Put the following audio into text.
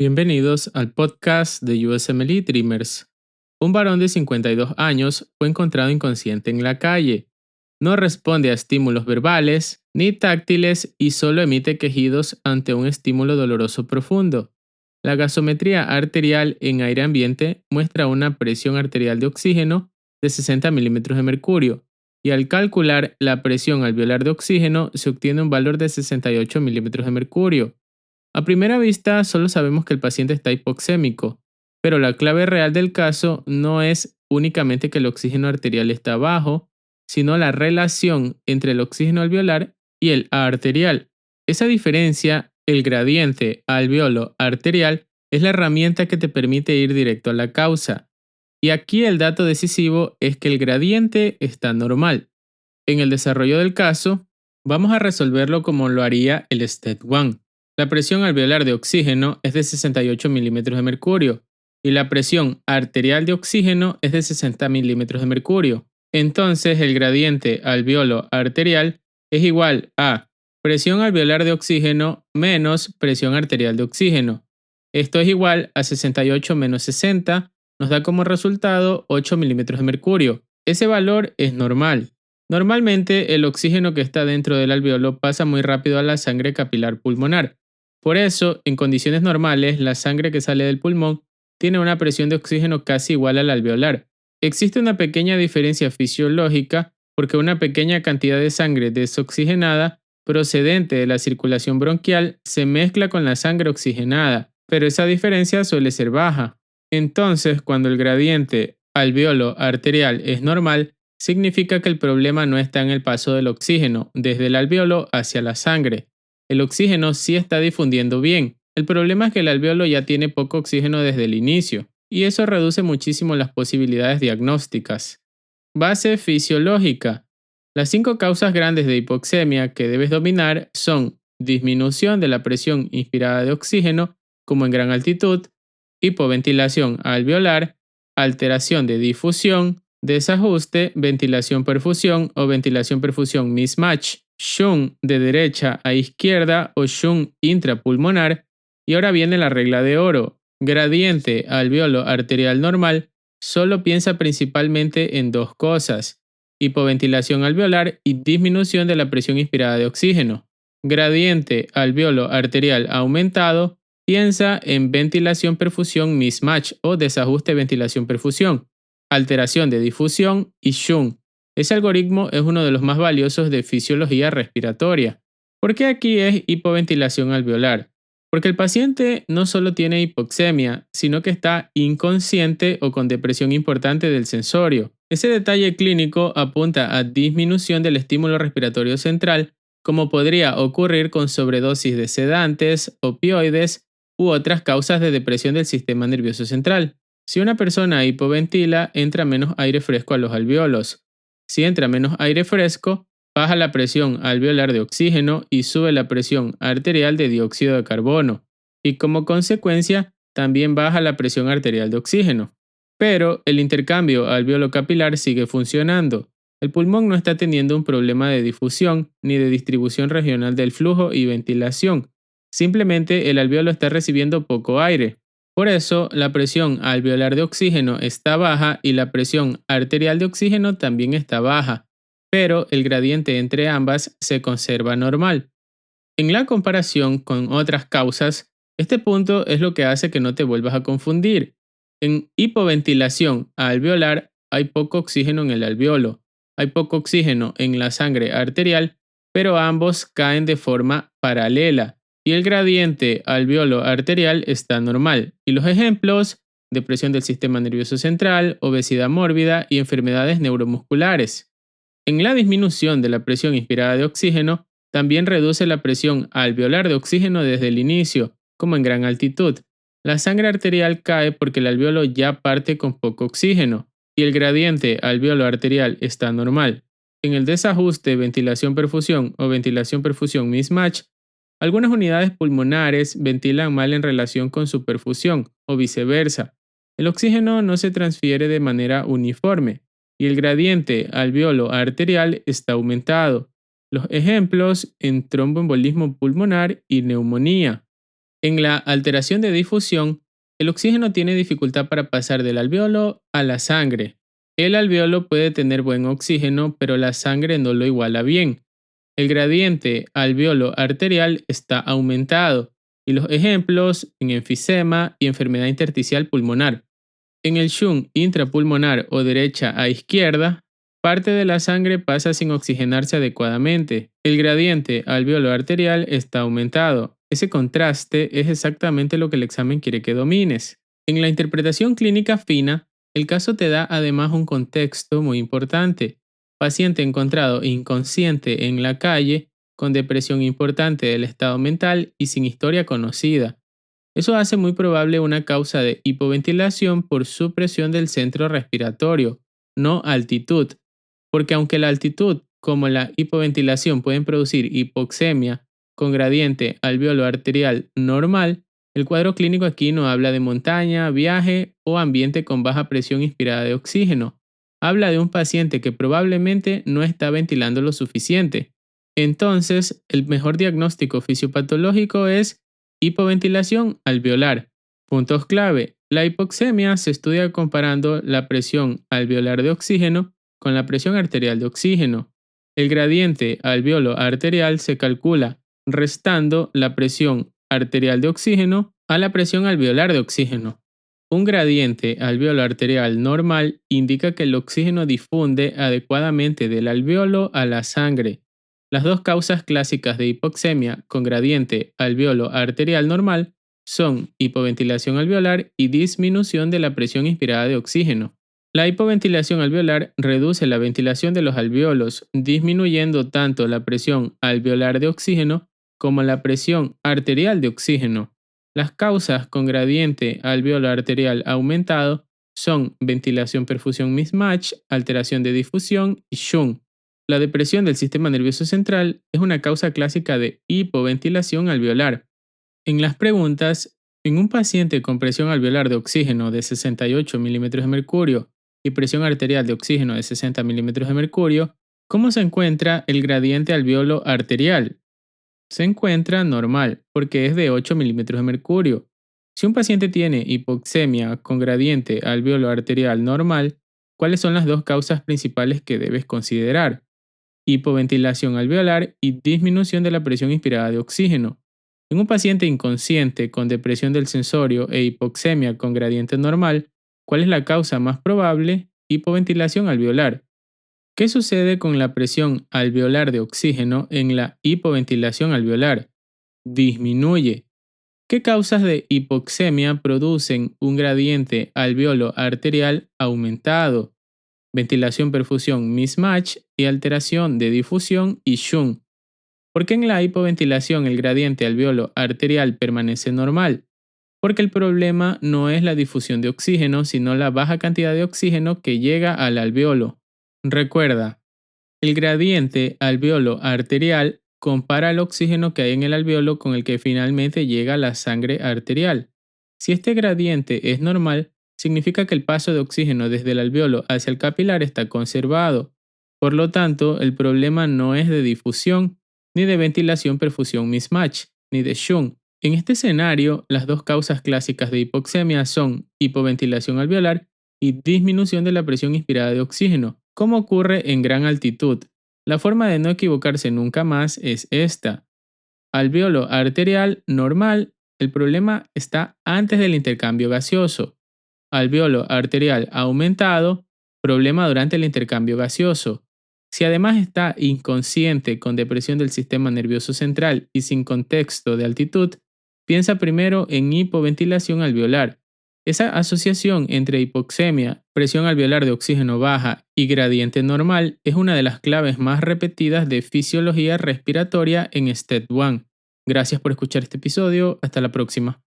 Bienvenidos al podcast de USMLE Dreamers. Un varón de 52 años fue encontrado inconsciente en la calle. No responde a estímulos verbales ni táctiles y solo emite quejidos ante un estímulo doloroso profundo. La gasometría arterial en aire ambiente muestra una presión arterial de oxígeno de 60 milímetros de mercurio y al calcular la presión alveolar de oxígeno se obtiene un valor de 68 milímetros de mercurio. A primera vista, solo sabemos que el paciente está hipoxémico, pero la clave real del caso no es únicamente que el oxígeno arterial está bajo, sino la relación entre el oxígeno alveolar y el arterial. Esa diferencia, el gradiente alveolo-arterial, es la herramienta que te permite ir directo a la causa. Y aquí el dato decisivo es que el gradiente está normal. En el desarrollo del caso, vamos a resolverlo como lo haría el Step 1. La presión alveolar de oxígeno es de 68 milímetros de mercurio y la presión arterial de oxígeno es de 60 milímetros de mercurio. Entonces el gradiente alveolo arterial es igual a presión alveolar de oxígeno menos presión arterial de oxígeno. Esto es igual a 68 menos 60, nos da como resultado 8 milímetros de mercurio. Ese valor es normal. Normalmente el oxígeno que está dentro del alveolo pasa muy rápido a la sangre capilar pulmonar. Por eso, en condiciones normales, la sangre que sale del pulmón tiene una presión de oxígeno casi igual al alveolar. Existe una pequeña diferencia fisiológica porque una pequeña cantidad de sangre desoxigenada procedente de la circulación bronquial se mezcla con la sangre oxigenada, pero esa diferencia suele ser baja. Entonces, cuando el gradiente alveolo arterial es normal, significa que el problema no está en el paso del oxígeno desde el alveolo hacia la sangre. El oxígeno sí está difundiendo bien. El problema es que el alveolo ya tiene poco oxígeno desde el inicio, y eso reduce muchísimo las posibilidades diagnósticas. Base fisiológica. Las 5 causas grandes de hipoxemia que debes dominar son disminución de la presión inspirada de oxígeno, como en gran altitud, hipoventilación alveolar, alteración de difusión, desajuste, ventilación-perfusión o ventilación-perfusión mismatch, shunt de derecha a izquierda o shunt intrapulmonar. Y ahora viene la regla de oro. Gradiente alveolo arterial normal solo piensa principalmente en dos cosas: hipoventilación alveolar y disminución de la presión inspirada de oxígeno. Gradiente alveolo arterial aumentado piensa en ventilación-perfusión mismatch o desajuste ventilación-perfusión, alteración de difusión y shunt. Ese algoritmo es uno de los más valiosos de fisiología respiratoria. ¿Por qué aquí es hipoventilación alveolar? Porque el paciente no solo tiene hipoxemia, sino que está inconsciente o con depresión importante del sensorio. Ese detalle clínico apunta a disminución del estímulo respiratorio central, como podría ocurrir con sobredosis de sedantes, opioides u otras causas de depresión del sistema nervioso central. Si una persona hipoventila, entra menos aire fresco a los alveolos. Si entra menos aire fresco, baja la presión alveolar de oxígeno y sube la presión arterial de dióxido de carbono, y como consecuencia también baja la presión arterial de oxígeno. Pero el intercambio alveolo-capilar sigue funcionando. El pulmón no está teniendo un problema de difusión ni de distribución regional del flujo y ventilación. Simplemente el alveolo está recibiendo poco aire. Por eso, la presión alveolar de oxígeno está baja y la presión arterial de oxígeno también está baja, pero el gradiente entre ambas se conserva normal. En la comparación con otras causas, este punto es lo que hace que no te vuelvas a confundir. En hipoventilación alveolar hay poco oxígeno en el alveolo, hay poco oxígeno en la sangre arterial, pero ambos caen de forma paralela y el gradiente alveolo arterial está normal. Y los ejemplos: depresión del sistema nervioso central, obesidad mórbida y enfermedades neuromusculares. En la disminución de la presión inspirada de oxígeno, también reduce la presión alveolar de oxígeno desde el inicio, como en gran altitud. La sangre arterial cae porque el alveolo ya parte con poco oxígeno y el gradiente alveolo arterial está normal. En el desajuste ventilación-perfusión o ventilación-perfusión mismatch, algunas unidades pulmonares ventilan mal en relación con su perfusión o viceversa. El oxígeno no se transfiere de manera uniforme y el gradiente alveolo arterial está aumentado. Los ejemplos en tromboembolismo pulmonar y neumonía. En la alteración de difusión, el oxígeno tiene dificultad para pasar del alveolo a la sangre. El alveolo puede tener buen oxígeno, pero la sangre no lo iguala bien. El gradiente alveolo arterial está aumentado, y los ejemplos en enfisema y enfermedad intersticial pulmonar. En el shunt intrapulmonar o derecha a izquierda, parte de la sangre pasa sin oxigenarse adecuadamente. El gradiente alveolo arterial está aumentado. Ese contraste es exactamente lo que el examen quiere que domines. En la interpretación clínica fina, el caso te da además un contexto muy importante. Paciente encontrado inconsciente en la calle, con depresión importante del estado mental y sin historia conocida. Eso hace muy probable una causa de hipoventilación por supresión del centro respiratorio, no altitud, porque aunque la altitud como la hipoventilación pueden producir hipoxemia con gradiente alveolo arterial normal, el cuadro clínico aquí no habla de montaña, viaje o ambiente con baja presión inspirada de oxígeno. Habla de un paciente que probablemente no está ventilando lo suficiente. Entonces, el mejor diagnóstico fisiopatológico es hipoventilación alveolar. Puntos clave. La hipoxemia se estudia comparando la presión alveolar de oxígeno con la presión arterial de oxígeno. El gradiente alveolo arterial se calcula restando la presión arterial de oxígeno a la presión alveolar de oxígeno. Un gradiente alveolo arterial normal indica que el oxígeno difunde adecuadamente del alveolo a la sangre. Las dos causas clásicas de hipoxemia con gradiente alveolo arterial normal son hipoventilación alveolar y disminución de la presión inspirada de oxígeno. La hipoventilación alveolar reduce la ventilación de los alveolos, disminuyendo tanto la presión alveolar de oxígeno como la presión arterial de oxígeno. Las causas con gradiente alveolo arterial aumentado son ventilación-perfusión mismatch, alteración de difusión y shunt. La depresión del sistema nervioso central es una causa clásica de hipoventilación alveolar. En las preguntas, en un paciente con presión alveolar de oxígeno de 68 milímetros de mercurio y presión arterial de oxígeno de 60 milímetros de mercurio, ¿cómo se encuentra el gradiente alveolo arterial? Se encuentra normal, porque es de 8 milímetros de mercurio. Si un paciente tiene hipoxemia con gradiente alveolo arterial normal, ¿cuáles son las dos causas principales que debes considerar? Hipoventilación alveolar y disminución de la presión inspirada de oxígeno. En un paciente inconsciente con depresión del sensorio e hipoxemia con gradiente normal, ¿cuál es la causa más probable? Hipoventilación alveolar. ¿Qué sucede con la presión alveolar de oxígeno en la hipoventilación alveolar? Disminuye. ¿Qué causas de hipoxemia producen un gradiente alveolo arterial aumentado? Ventilación-perfusión mismatch y alteración de difusión y shunt. ¿Por qué en la hipoventilación el gradiente alveolo arterial permanece normal? Porque el problema no es la difusión de oxígeno, sino la baja cantidad de oxígeno que llega al alveolo. Recuerda, el gradiente alveolo arterial compara el oxígeno que hay en el alveolo con el que finalmente llega a la sangre arterial. Si este gradiente es normal, significa que el paso de oxígeno desde el alveolo hacia el capilar está conservado. Por lo tanto, el problema no es de difusión, ni de ventilación-perfusión mismatch, ni de shunt. En este escenario, las dos causas clásicas de hipoxemia son hipoventilación alveolar y disminución de la presión inspirada de oxígeno, como ocurre en gran altitud. La forma de no equivocarse nunca más es esta. Alveolo arterial normal, el problema está antes del intercambio gaseoso. Alveolo arterial aumentado, problema durante el intercambio gaseoso. Si además está inconsciente con depresión del sistema nervioso central y sin contexto de altitud, piensa primero en hipoventilación alveolar. Esa asociación entre hipoxemia, presión alveolar de oxígeno baja y gradiente normal es una de las claves más repetidas de fisiología respiratoria en STEP 1. Gracias por escuchar este episodio. Hasta la próxima.